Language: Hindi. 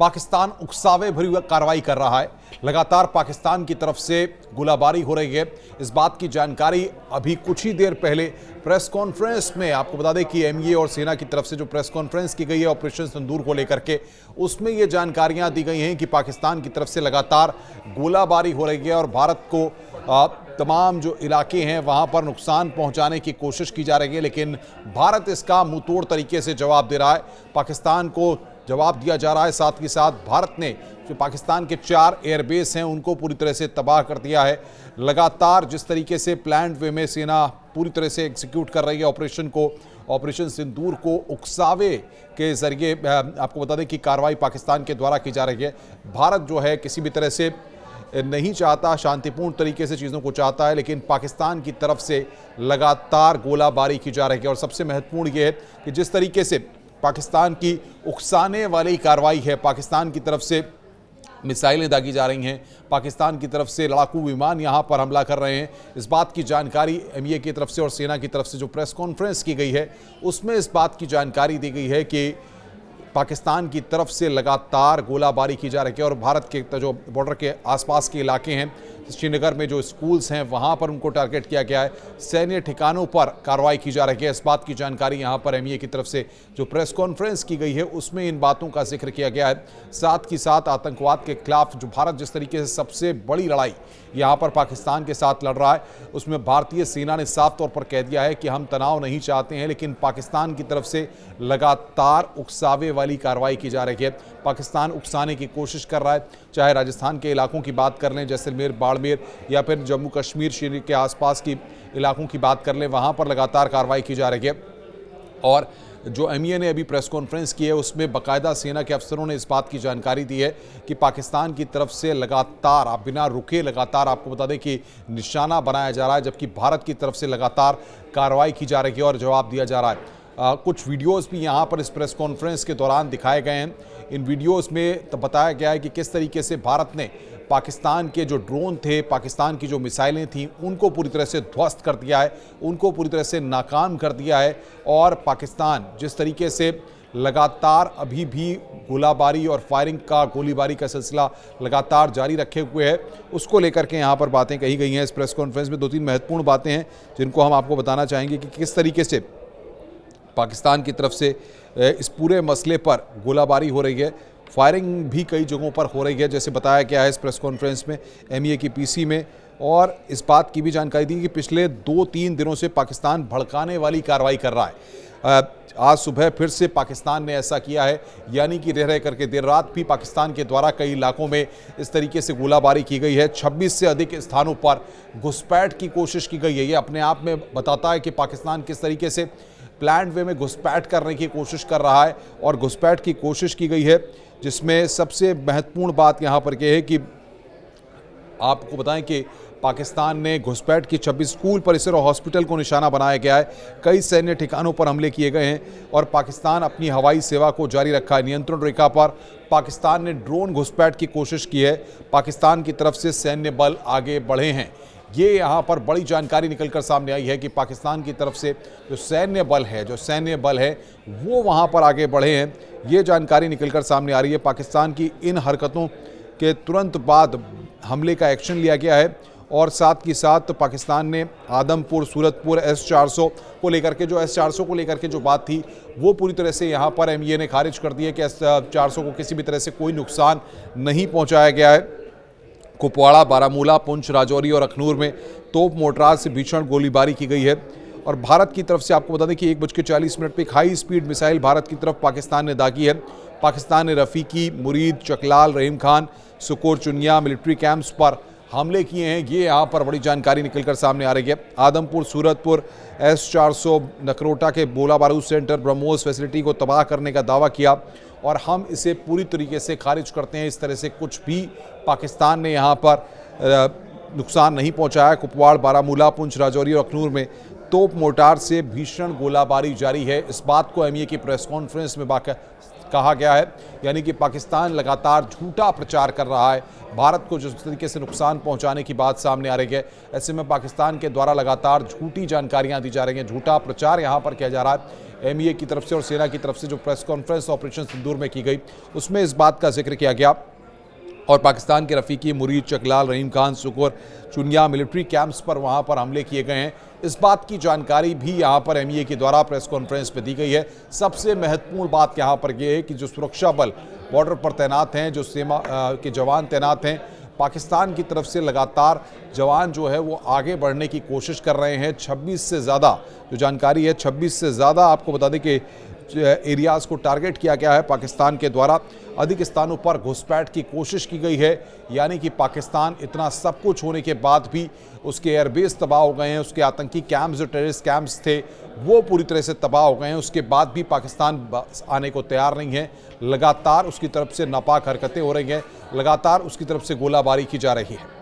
पाकिस्तान उकसावे भरी हुई कार्रवाई कर रहा है। लगातार पाकिस्तान की तरफ से गोलाबारी हो रही है। इस बात की जानकारी अभी कुछ ही देर पहले प्रेस कॉन्फ्रेंस में, आपको बता दें कि एमईए और सेना की तरफ से जो प्रेस कॉन्फ्रेंस की गई है ऑपरेशन सिंदूर को लेकर के, उसमें ये जानकारियां दी गई हैं कि पाकिस्तान की तरफ से लगातार गोलाबारी हो रही है और भारत को तमाम जो इलाके हैं वहां पर नुकसान पहुंचाने की कोशिश की जा रही है, लेकिन भारत इसका मुंहतोड़ तरीके से जवाब दे रहा है। पाकिस्तान को जवाब दिया जा रहा है। साथ ही साथ भारत ने जो पाकिस्तान के 4 एयरबेस हैं उनको पूरी तरह से तबाह कर दिया है। लगातार जिस तरीके से प्लान्ड वे में सेना पूरी तरह से एग्जीक्यूट कर रही है ऑपरेशन सिंदूर को उकसावे के जरिए, आपको बता दें कि कार्रवाई पाकिस्तान के द्वारा की जा रही है। भारत जो है किसी भी तरह से नहीं चाहता, शांतिपूर्ण तरीके से चीज़ों को चाहता है, लेकिन पाकिस्तान की तरफ से लगातार गोलाबारी की जा रही है। और सबसे महत्वपूर्ण यह है कि जिस तरीके से पाकिस्तान की उकसाने वाली कार्रवाई है, पाकिस्तान की तरफ से मिसाइलें दागी जा रही हैं, पाकिस्तान की तरफ से लड़ाकू विमान यहां पर हमला कर रहे हैं, इस बात की जानकारी एमईए की तरफ से और सेना की तरफ से जो प्रेस कॉन्फ्रेंस की गई है उसमें इस बात की जानकारी दी गई है कि पाकिस्तान की तरफ से लगातार गोलाबारी की जा रही है और भारत के जो बॉर्डर के आसपास के इलाके हैं, श्रीनगर में जो स्कूल्स हैं वहां पर उनको टारगेट किया गया है। सैन्य ठिकानों पर कार्रवाई की जा रही है। इस बात की जानकारी यहां पर एमईए की तरफ से जो प्रेस कॉन्फ्रेंस की गई है उसमें इन बातों का जिक्र किया गया है। साथ ही साथ आतंकवाद के खिलाफ जो भारत जिस तरीके से सबसे बड़ी लड़ाई यहां पर पाकिस्तान के साथ लड़ रहा है, उसमें भारतीय सेना ने साफ तौर पर कह दिया है कि हम तनाव नहीं चाहते हैं, लेकिन पाकिस्तान की तरफ से लगातार उकसावे वाली कार्रवाई की जा रही है। पाकिस्तान उकसाने की कोशिश कर रहा है, चाहे राजस्थान के इलाकों की बात कर लें, जैसलमेर, बाड़मेर, या फिर जम्मू कश्मीर श्रीनगर के आसपास की इलाकों की बात कर लें, वहां पर लगातार कार्रवाई की जा रही है। और जो एमईए ने अभी प्रेस कॉन्फ्रेंस की है उसमें बाकायदा सेना के अफसरों ने इस बात की जानकारी दी है कि पाकिस्तान की तरफ से लगातार, आप बिना रुके लगातार, आपको बता दें कि निशाना बनाया जा रहा है, जबकि भारत की तरफ से लगातार कार्रवाई की जा रही है और जवाब दिया जा रहा है। कुछ वीडियोस भी यहाँ पर इस प्रेस कॉन्फ्रेंस के दौरान दिखाए गए हैं। इन वीडियोस में तो बताया गया है कि किस तरीके से भारत ने पाकिस्तान के जो ड्रोन थे, पाकिस्तान की जो मिसाइलें थीं, उनको पूरी तरह से ध्वस्त कर दिया है, उनको पूरी तरह से नाकाम कर दिया है। और पाकिस्तान जिस तरीके से लगातार अभी भी गोलाबारी और फायरिंग का, गोलीबारी का सिलसिला लगातार जारी रखे हुए है, उसको लेकर के यहाँ पर बातें कही गई हैं। इस प्रेस कॉन्फ्रेंस में 2-3 महत्वपूर्ण बातें हैं जिनको हम आपको बताना चाहेंगे कि किस तरीके से पाकिस्तान की तरफ से इस पूरे मसले पर गोलाबारी हो रही है। फायरिंग भी कई जगहों पर हो रही है, जैसे बताया गया है इस प्रेस कॉन्फ्रेंस में एमईए की पीसी में। और इस बात की भी जानकारी दी कि पिछले 2-3 दिनों से पाकिस्तान भड़काने वाली कार्रवाई कर रहा है। आज सुबह फिर से पाकिस्तान ने ऐसा किया है, यानी कि रह करके देर रात भी पाकिस्तान के द्वारा कई इलाकों में इस तरीके से गोलाबारी की गई है। 26 से अधिक स्थानों पर घुसपैठ की कोशिश की गई है। ये अपने आप में बताता है कि पाकिस्तान किस तरीके से प्लान्ड वे में घुसपैठ करने की कोशिश कर रहा है और घुसपैठ की कोशिश की गई है, जिसमें सबसे महत्वपूर्ण बात यहाँ पर यह है कि आपको बताएं कि पाकिस्तान ने घुसपैठ की 26 स्कूल परिसर और हॉस्पिटल को निशाना बनाया गया है। कई सैन्य ठिकानों पर हमले किए गए हैं और पाकिस्तान अपनी हवाई सेवा को जारी रखा है। नियंत्रण रेखा पर पाकिस्तान ने ड्रोन घुसपैठ की कोशिश की है। पाकिस्तान की तरफ से सैन्य बल आगे बढ़े हैं। ये यहाँ पर बड़ी जानकारी निकलकर सामने आई है कि पाकिस्तान की तरफ से जो सैन्य बल है वो वहाँ पर आगे बढ़े हैं। ये जानकारी निकलकर सामने आ रही है। पाकिस्तान की इन हरकतों के तुरंत बाद हमले का एक्शन लिया गया है और साथ ही साथ पाकिस्तान ने आदमपुर, सूरतपुर, S-400 को लेकर के जो बात थी वो पूरी तरह से यहाँ पर एमईए ने खारिज कर दी है कि S-400 को किसी भी तरह से कोई नुकसान नहीं पहुँचाया गया है। कुपवाड़ा, बारामूला, पुंछ, राजौरी और अखनूर में तोप मोर्टार से भीषण गोलीबारी की गई है। और भारत की तरफ से आपको बता दें कि 1:40 पर एक हाई स्पीड मिसाइल भारत की तरफ पाकिस्तान ने दागी है। पाकिस्तान ने रफ़ीकी, मुरीद, चकलाल, रहीम खान, सुकोर, चुनिया मिलिट्री कैंप्स पर हमले किए हैं। ये यहाँ पर बड़ी जानकारी निकलकर सामने आ रही है। आदमपुर, सूरतपुर, S-400, नकरोटा के गोला बारूद सेंटर, ब्रह्मोस फैसिलिटी को तबाह करने का दावा किया और हम इसे पूरी तरीके से खारिज करते हैं। इस तरह से कुछ भी पाकिस्तान ने यहाँ पर नुकसान नहीं पहुँचाया। कुपवाड़, बारामूला, पुंछ, राजौरी और अखनूर में तोप मोर्टार से भीषण गोलाबारी जारी है। इस बात को एमईए की प्रेस कॉन्फ्रेंस में कहा गया है। यानी कि पाकिस्तान लगातार झूठा प्रचार कर रहा है, भारत को जिस तरीके से नुकसान पहुंचाने की बात सामने आ रही है, ऐसे में पाकिस्तान के द्वारा लगातार झूठी जानकारियां दी जा रही हैं, झूठा प्रचार यहां पर किया जा रहा है। एमईए की तरफ से और सेना की तरफ से जो प्रेस कॉन्फ्रेंस ऑपरेशन सिंदूर में की गई, उसमें इस बात का जिक्र किया गया और पाकिस्तान के रफीकी, मुरीद, चकलाल, रहीम खान, सुकोर, चुनिया मिलिट्री कैंप्स पर वहां पर हमले किए गए हैं, इस बात की जानकारी भी यहां पर एमईए के द्वारा प्रेस कॉन्फ्रेंस में दी गई है। सबसे महत्वपूर्ण बात यहां पर यह है कि जो सुरक्षा बल बॉर्डर पर तैनात हैं, जो सेना के जवान तैनात हैं, पाकिस्तान की तरफ से लगातार जवान जो है वो आगे बढ़ने की कोशिश कर रहे हैं। 26 से ज़्यादा जो जानकारी है, 26 से ज़्यादा आपको बता दें कि एरियाज़ को टारगेट किया गया है पाकिस्तान के द्वारा। अधिक स्थानों पर घुसपैठ की कोशिश की गई है, यानी कि पाकिस्तान इतना सब कुछ होने के बाद भी उसके एयरबेस तबाह हो गए हैं, उसके आतंकी कैंप्स जो टेररिस्ट कैंप्स थे वो पूरी तरह से तबाह हो गए हैं। उसके बाद भी पाकिस्तान आने को तैयार नहीं है, लगातार उसकी तरफ से नापाक हरकतें हो रही हैं, लगातार उसकी तरफ से गोलाबारी की जा रही है।